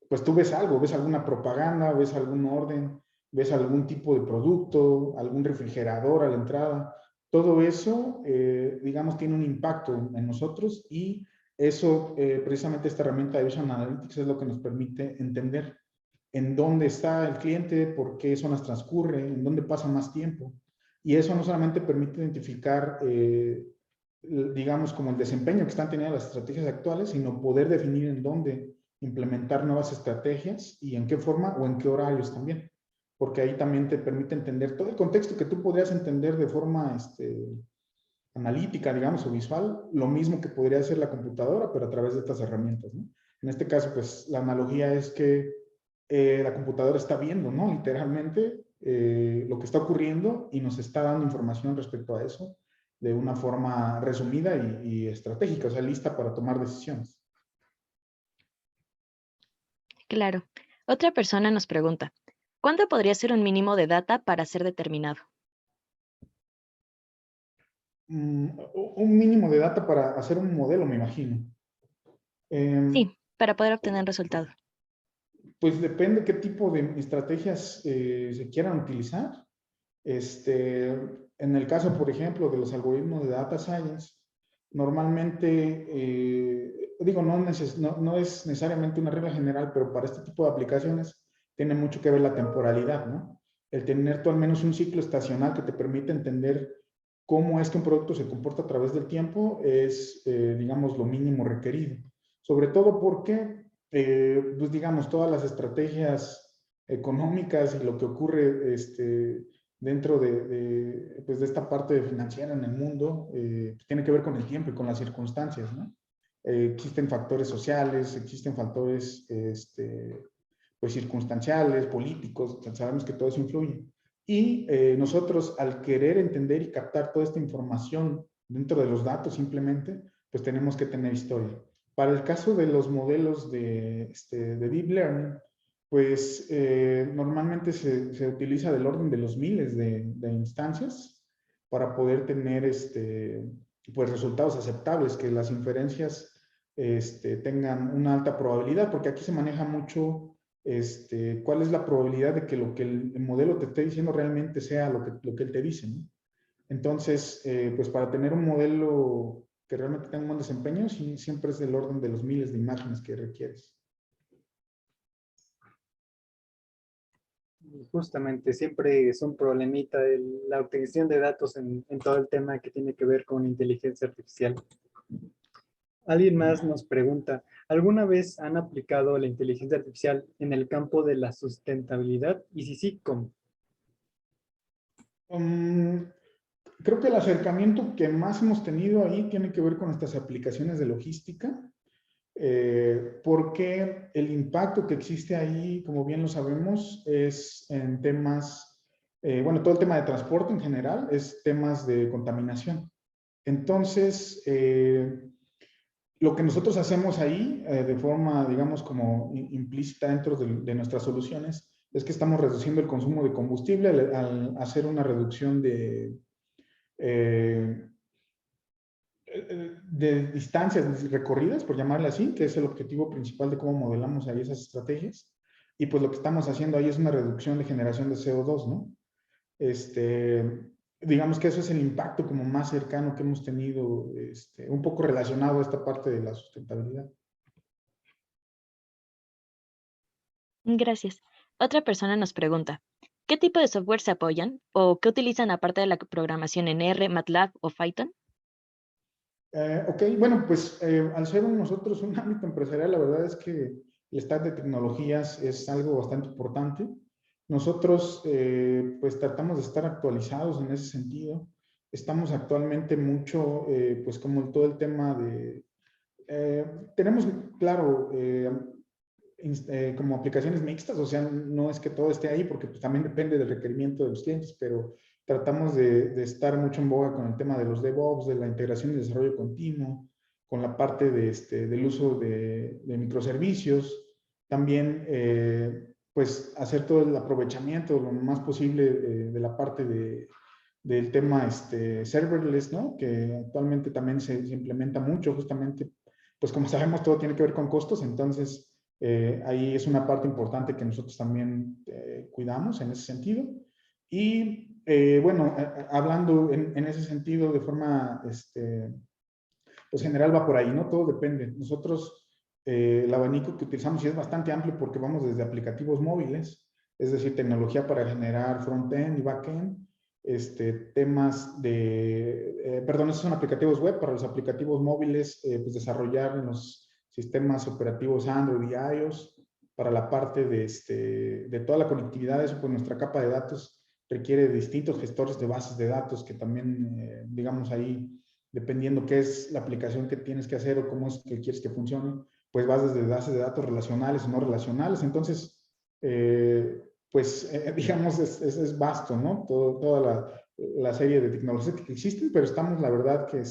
pues tú ves algo, ves alguna propaganda, ves algún orden, ves algún tipo de producto, algún refrigerador a la entrada. Todo eso, digamos, tiene un impacto en nosotros y eso, precisamente esta herramienta de Vision Analytics es lo que nos permite entender en dónde está el cliente, por qué zonas transcurre, en dónde pasa más tiempo. Y eso no solamente permite identificar, digamos, como el desempeño que están teniendo las estrategias actuales, sino poder definir en dónde implementar nuevas estrategias y en qué forma o en qué horarios también. Porque ahí también te permite entender todo el contexto que tú podrías entender de forma analítica, digamos, o visual, lo mismo que podría hacer la computadora, pero a través de estas herramientas, ¿no? En este caso, pues la analogía es que la computadora está viendo, ¿no? Literalmente lo que está ocurriendo y nos está dando información respecto a eso de una forma resumida y estratégica, o sea, lista para tomar decisiones. Claro. Otra persona nos pregunta, ¿cuánto podría ser un mínimo de data para ser determinado? Un mínimo de data para hacer un modelo, me imagino. Sí, para poder obtener resultado. Pues depende qué tipo de estrategias se quieran utilizar. En el caso, por ejemplo, de los algoritmos de data science, normalmente, digo, no es necesariamente una regla general, pero para este tipo de aplicaciones tiene mucho que ver la temporalidad, ¿no? El tener tú al menos un ciclo estacional que te permite entender cómo es que un producto se comporta a través del tiempo es, digamos, lo mínimo requerido. Sobre todo porque, pues digamos, todas las estrategias económicas y lo que ocurre dentro pues de esta parte financiera en el mundo, tiene que ver con el tiempo y con las circunstancias, ¿no? Existen factores sociales, existen factores pues circunstanciales, políticos, sabemos que todo eso influye. Y nosotros al querer entender y captar toda esta información dentro de los datos simplemente, pues tenemos que tener historia. Para el caso de los modelos de Deep Learning, pues normalmente se utiliza del orden de los miles de instancias para poder tener pues resultados aceptables, que las inferencias tengan una alta probabilidad, porque aquí se maneja mucho cuál es la probabilidad de que lo que el modelo te esté diciendo realmente sea lo que él te dice, ¿no? Entonces, pues para tener un modelo que realmente tenga un buen desempeño, sí, siempre es del orden de los miles de imágenes que requieres. Justamente, siempre es un problemita la obtención de datos en todo el tema que tiene que ver con inteligencia artificial. Alguien más nos pregunta, ¿alguna vez han aplicado la inteligencia artificial en el campo de la sustentabilidad? Y si sí, ¿cómo? Creo que el acercamiento que más hemos tenido ahí tiene que ver con estas aplicaciones de logística, porque el impacto que existe ahí, como bien lo sabemos, es en temas, bueno, todo el tema de transporte en general es temas de contaminación. Entonces, lo que nosotros hacemos ahí, de forma, digamos, como implícita dentro de nuestras soluciones, es que estamos reduciendo el consumo de combustible al hacer una reducción eh, de distancias recorridas, por llamarle así, que es el objetivo principal de cómo modelamos ahí esas estrategias. Y pues lo que estamos haciendo ahí es una reducción de generación de CO2, ¿no? Digamos que eso es el impacto como más cercano que hemos tenido, un poco relacionado a esta parte de la sustentabilidad. Gracias. Otra persona nos pregunta, ¿qué tipo de software se apoyan o qué utilizan aparte de la programación en R, MATLAB o Python? Ok, bueno, pues al ser nosotros un ámbito empresarial, la verdad es que el stack de tecnologías es algo bastante importante. Nosotros pues tratamos de estar actualizados en ese sentido. Estamos actualmente mucho, pues como todo el tema de... tenemos, claro, como aplicaciones mixtas, o sea, no es que todo esté ahí porque pues, también depende del requerimiento de los clientes, pero tratamos de estar mucho en boga con el tema de los DevOps, de la integración y desarrollo continuo, con la parte del uso de microservicios, también pues hacer todo el aprovechamiento lo más posible de la parte del tema serverless, ¿no? Que actualmente también se implementa mucho, justamente, pues como sabemos todo tiene que ver con costos, entonces ahí es una parte importante que nosotros también cuidamos en ese sentido. Y bueno, hablando en ese sentido de forma pues general va por ahí, ¿no? Todo depende. Nosotros, el abanico que utilizamos sí es bastante amplio porque vamos desde aplicativos móviles, es decir, tecnología para generar front-end y back-end, temas perdón, esos son aplicativos web. Para los aplicativos móviles, pues desarrollar en los sistemas operativos Android y iOS. Para la parte de toda la conectividad, eso pues nuestra capa de datos requiere de distintos gestores de bases de datos que también, digamos ahí, dependiendo qué es la aplicación que tienes que hacer o cómo es que quieres que funcione, pues vas desde bases de datos relacionales o no relacionales. Entonces, digamos, es vasto, ¿no? Toda la serie de tecnologías que existen, pero estamos, la verdad, que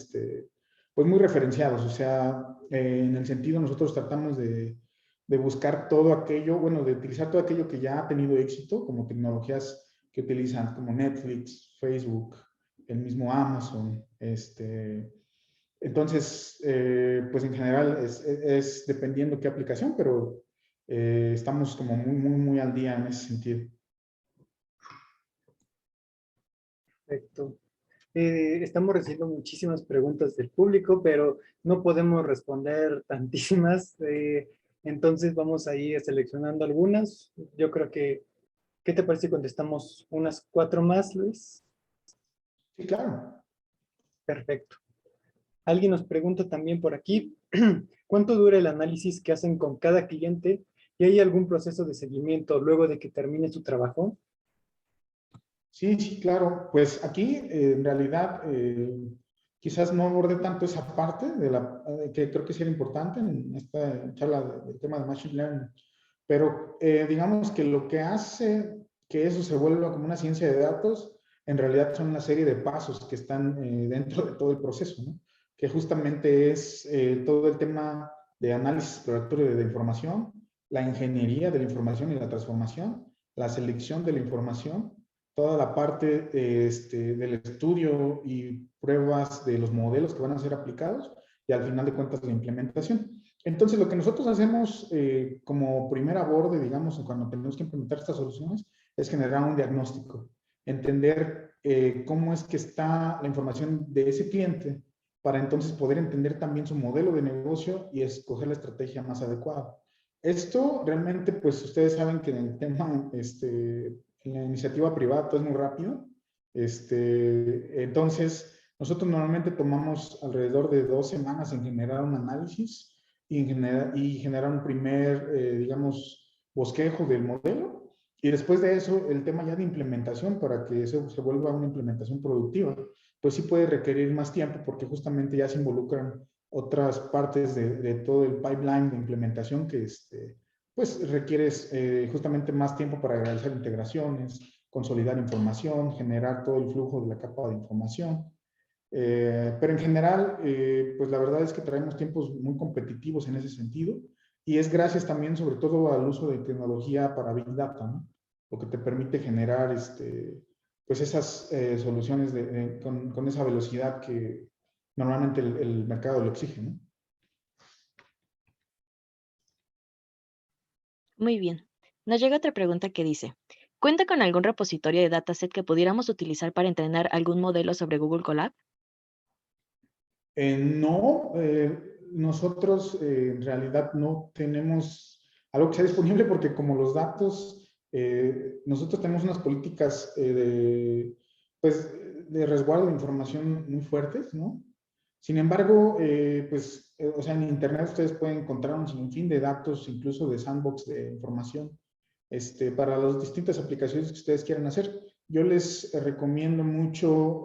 pues muy referenciados. O sea, en el sentido, nosotros tratamos de buscar todo aquello, bueno, de utilizar todo aquello que ya ha tenido éxito, como tecnologías que utilizan como Netflix, Facebook, el mismo Amazon. Entonces, pues en general es dependiendo qué aplicación, pero estamos como muy al día en ese sentido. Perfecto. Estamos recibiendo muchísimas preguntas del público, pero no podemos responder tantísimas. Entonces vamos a ir seleccionando algunas. Yo creo que, ¿qué te parece si contestamos unas 4 más, Luis? Sí, claro. Perfecto. Alguien nos pregunta también por aquí, ¿cuánto dura el análisis que hacen con cada cliente? ¿Y hay algún proceso de seguimiento luego de que termine su trabajo? Sí, claro. Pues aquí, en realidad, quizás no abordé tanto esa parte que creo que sí era importante en esta charla del tema de Machine Learning. Pero digamos que lo que hace que eso se vuelva como una ciencia de datos, en realidad son una serie de pasos que están dentro de todo el proceso, ¿no? Que justamente es todo el tema de análisis exploratorio de información, la ingeniería de la información y la transformación, la selección de la información, toda la parte del estudio y pruebas de los modelos que van a ser aplicados y al final de cuentas la implementación. Entonces, lo que nosotros hacemos como primera borde, digamos, cuando tenemos que implementar estas soluciones, es generar un diagnóstico, entender cómo es que está la información de ese cliente para entonces poder entender también su modelo de negocio y escoger la estrategia más adecuada. Esto realmente, pues ustedes saben que en el tema, en la iniciativa privada todo es muy rápido. Entonces, nosotros normalmente tomamos alrededor de 2 semanas en generar un análisis y generar un primer, digamos, bosquejo del modelo. Y después de eso, el tema ya de implementación, para que eso se vuelva una implementación productiva, pues sí puede requerir más tiempo porque justamente ya se involucran otras partes de todo el pipeline de implementación que pues requieres justamente más tiempo para realizar integraciones, consolidar información, generar todo el flujo de la capa de información. Pero en general, pues la verdad es que traemos tiempos muy competitivos en ese sentido y es gracias también sobre todo al uso de tecnología para Big Data, ¿no? Lo que te permite generar pues esas soluciones con esa velocidad normalmente el mercado lo exige, ¿no? Muy bien. Nos llega otra pregunta que dice, ¿cuenta con algún repositorio de dataset que pudiéramos utilizar para entrenar algún modelo sobre Google Colab? No, nosotros en realidad no tenemos algo que sea disponible porque como los datos, nosotros tenemos unas políticas pues, de resguardo de información muy fuertes, ¿no? Sin embargo, o sea, en Internet ustedes pueden encontrar un sinfín de datos, incluso de sandbox de información, para las distintas aplicaciones que ustedes quieran hacer. Yo les recomiendo mucho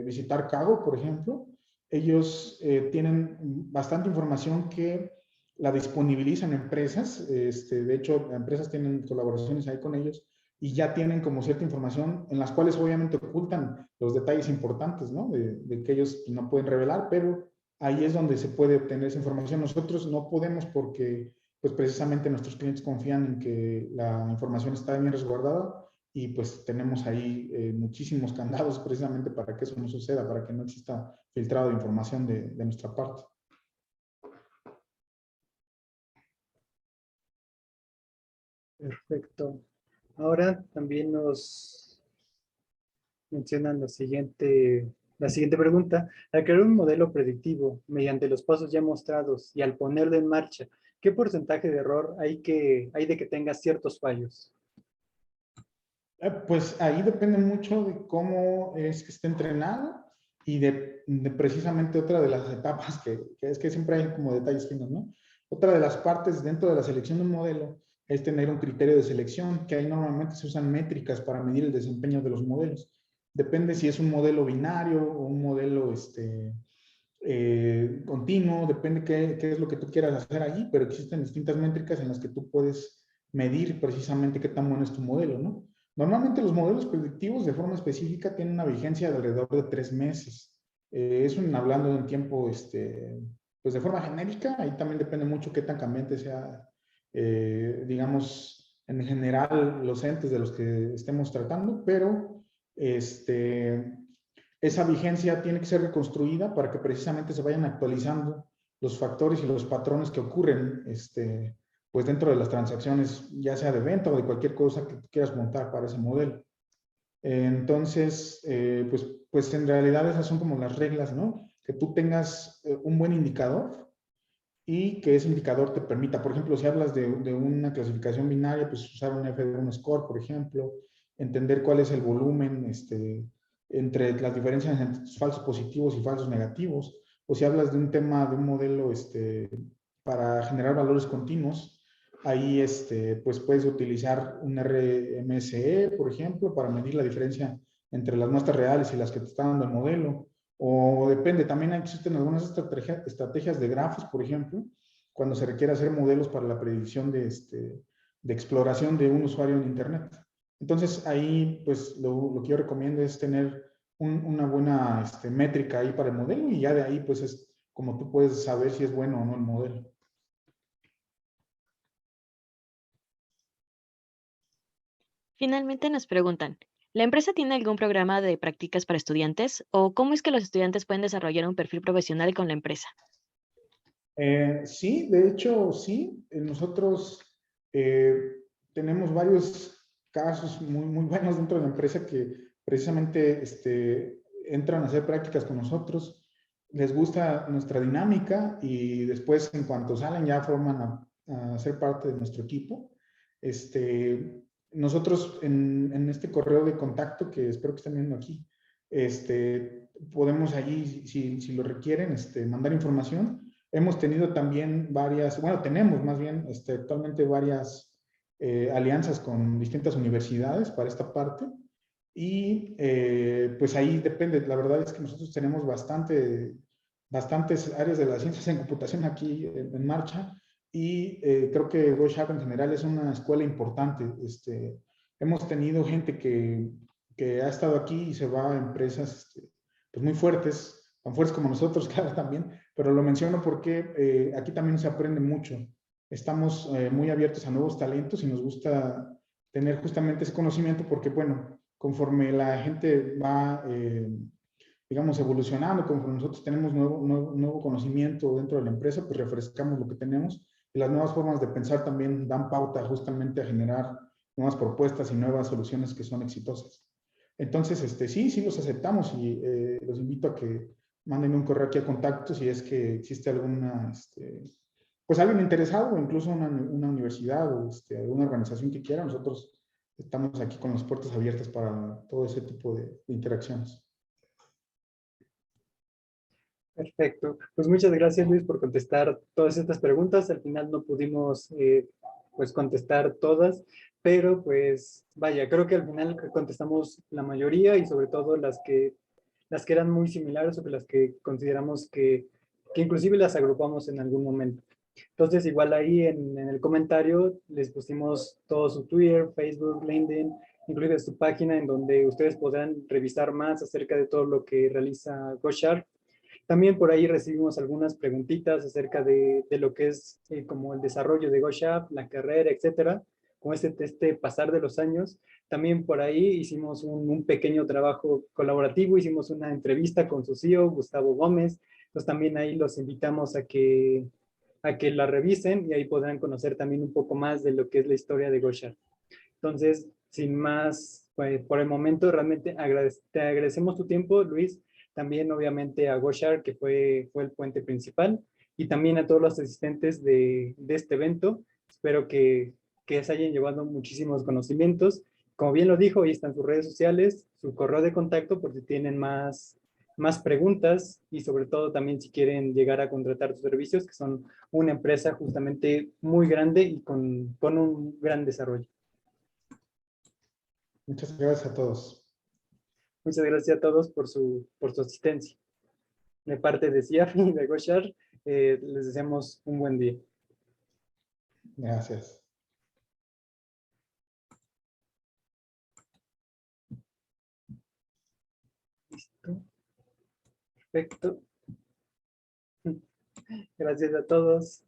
visitar Kaggle, por ejemplo. Ellos tienen bastante información que la disponibilizan empresas. De hecho, empresas tienen colaboraciones ahí con ellos y ya tienen como cierta información en las cuales obviamente ocultan los detalles importantes, ¿no? De que ellos no pueden revelar, pero ahí es donde se puede obtener esa información. Nosotros no podemos porque pues precisamente nuestros clientes confían en que la información está bien resguardada y pues tenemos ahí muchísimos candados precisamente para que eso no suceda, para que no exista filtrado de información de nuestra parte. Perfecto. Ahora también nos mencionan la siguiente pregunta. Al crear un modelo predictivo mediante los pasos ya mostrados y al ponerlo en marcha, ¿qué porcentaje de error hay de que tenga ciertos fallos? Pues ahí depende mucho de cómo es que esté entrenado y de precisamente otra de las etapas que es que siempre hay como detalles finos, ¿no? Otra de las partes dentro de la selección de un modelo es tener un criterio de selección, que ahí normalmente se usan métricas para medir el desempeño de los modelos. Depende si es un modelo binario o un modelo continuo, depende qué es lo que tú quieras hacer allí, pero existen distintas métricas en las que tú puedes medir precisamente qué tan bueno es tu modelo, ¿no? Normalmente los modelos predictivos de forma específica tienen una vigencia de alrededor de 3 meses. Eso hablando de un tiempo, pues de forma genérica, ahí también depende mucho qué tan cambiante sea, digamos, en general los entes de los que estemos tratando, pero esa vigencia tiene que ser reconstruida para que precisamente se vayan actualizando los factores y los patrones que ocurren pues dentro de las transacciones, ya sea de venta o de cualquier cosa que quieras montar para ese modelo. Entonces, pues en realidad esas son como las reglas, ¿no? Que tú tengas un buen indicador y que ese indicador te permita, por ejemplo, si hablas de una clasificación binaria, pues usar un F1 score, por ejemplo, entender cuál es el volumen entre las diferencias entre falsos positivos y falsos negativos, o si hablas de un tema, de un modelo para generar valores continuos, ahí pues puedes utilizar un RMSE, por ejemplo, para medir la diferencia entre las muestras reales y las que te está dando el modelo. O depende, también existen algunas estrategias de grafos, por ejemplo, cuando se requiere hacer modelos para la predicción de exploración de un usuario en Internet. Entonces, ahí, pues, lo que yo recomiendo es tener una buena métrica ahí para el modelo y ya de ahí, pues, es como tú puedes saber si es bueno o no el modelo. Finalmente nos preguntan, ¿la empresa tiene algún programa de prácticas para estudiantes o cómo es que los estudiantes pueden desarrollar un perfil profesional con la empresa? Sí, de hecho, sí. Nosotros tenemos varios casos muy buenos dentro de la empresa que precisamente entran a hacer prácticas con nosotros. Les gusta nuestra dinámica y después, en cuanto salen, ya forman a ser parte de nuestro equipo. Nosotros en este correo de contacto que espero que estén viendo aquí, podemos allí, si lo requieren, mandar información. Hemos tenido también tenemos más bien actualmente varias alianzas con distintas universidades para esta parte y pues ahí depende, la verdad es que nosotros tenemos bastantes áreas de las ciencias en computación aquí en marcha y creo que GoShap en general es una escuela importante. Hemos tenido gente que ha estado aquí y se va a empresas pues muy fuertes, tan fuertes como nosotros, claro, también, pero lo menciono porque aquí también se aprende mucho. Estamos muy abiertos a nuevos talentos y nos gusta tener justamente ese conocimiento porque, bueno, conforme la gente va digamos, evolucionando, conforme nosotros tenemos nuevo conocimiento dentro de la empresa, pues refrescamos lo que tenemos y las nuevas formas de pensar también dan pauta justamente a generar nuevas propuestas y nuevas soluciones que son exitosas. Entonces, sí los aceptamos y los invito a que manden un correo aquí a contacto si es que existe alguna, pues alguien interesado o incluso una universidad o alguna organización que quiera. Nosotros estamos aquí con las puertas abiertas para todo ese tipo de interacciones. Perfecto. Pues muchas gracias, Luis, por contestar todas estas preguntas. Al final no pudimos pues contestar todas, pero pues vaya, creo que al final contestamos la mayoría y sobre todo las que eran muy similares o que las que consideramos que inclusive las agrupamos en algún momento. Entonces, igual ahí en el comentario les pusimos todo su Twitter, Facebook, LinkedIn, inclusive su página en donde ustedes podrán revisar más acerca de todo lo que realiza GoShark. También por ahí recibimos algunas preguntitas acerca de lo que es como el desarrollo de GoShap, la carrera, etcétera, con este pasar de los años. También por ahí hicimos un pequeño trabajo colaborativo, hicimos una entrevista con su CEO, Gustavo Gómez. Entonces también ahí los invitamos a que la revisen y ahí podrán conocer también un poco más de lo que es la historia de GoShap. Entonces, sin más, pues, por el momento realmente te agradecemos tu tiempo, Luis. También obviamente a GoShare, que fue el puente principal, y también a todos los asistentes de este evento. Espero que se hayan llevado muchísimos conocimientos. Como bien lo dijo, ahí están sus redes sociales, su correo de contacto por si tienen más preguntas y sobre todo también si quieren llegar a contratar sus servicios, que son una empresa justamente muy grande y con un gran desarrollo. Muchas gracias a todos. Muchas gracias a todos por su asistencia. De parte de CIAF y de GoShare, les deseamos un buen día. Gracias. Listo. Perfecto. Gracias a todos.